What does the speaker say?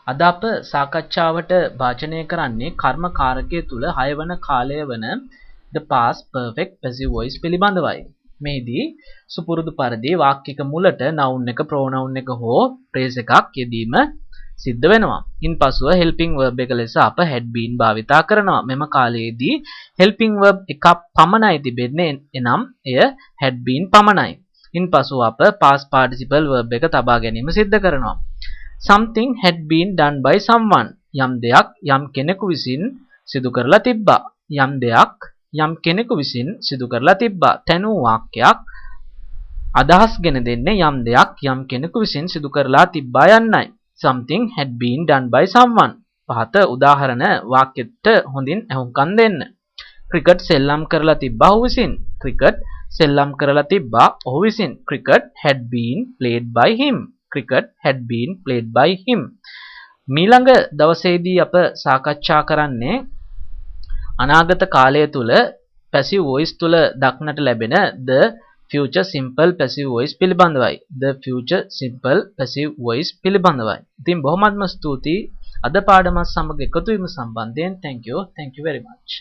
අද අප සාකච්ඡාවට භාජනය කරන්නේ කර්ම කාරකය තුල 6 වන කාලය වන the past perfect passive voice පිළිබඳවයි. මේදී සුපුරුදු පරිදි වාක්‍යයක මුලට noun එක pronoun එක හෝ phrase එකක් යෙදීම සිද්ධ වෙනවා. ඉන්පසුව helping verb එක ලෙස අප had been භාවිතා කරනවා. මෙම කාලයේදී helping verb එකක් පමණයි තිබෙන්නේ. එනම් එය had been පමණයි. ඉන්පසුව අප past participle verb එක තබා ගැනීම සිද්ධ කරනවා. Something had been done by someone. යම් දෙයක් යම් කෙනෙකු විසින් සිදු කරලා තිබ්බා. යම් දෙයක් යම් කෙනෙකු විසින් සිදු කරලා තිබ්බා. තැනූ වාක්‍යයක් අදහස් ගෙන දෙන්නේ යම් දෙයක් යම් කෙනෙකු විසින් සිදු කරලා තිබ්බා යන්නයි. Something had been done by someone. පහත උදාහරණ වාක්‍යෙට හොඳින් අහුම්කම් දෙන්න. Cricket සෙල්ලම් කරලා තිබ්බා ඔහු විසින්. Cricket සෙල්ලම් කරලා තිබ්බා ඔහු විසින්. Cricket had been played by him. Cricket had been played by him. මීළඟ දවසේදී අප සාකච්ඡා කරන්නේ අනාගත කාලය තුල passive voice තුල දක්නට ලැබෙන the future simple passive voice පිළිබඳවයි. The future simple passive voice පිළිබඳවයි. ඉතින් බොහොමත්ම ස්තුතියි අද පාඩමත් සමග එකතු වීම සම්බන්ධයෙන්. Thank you very much.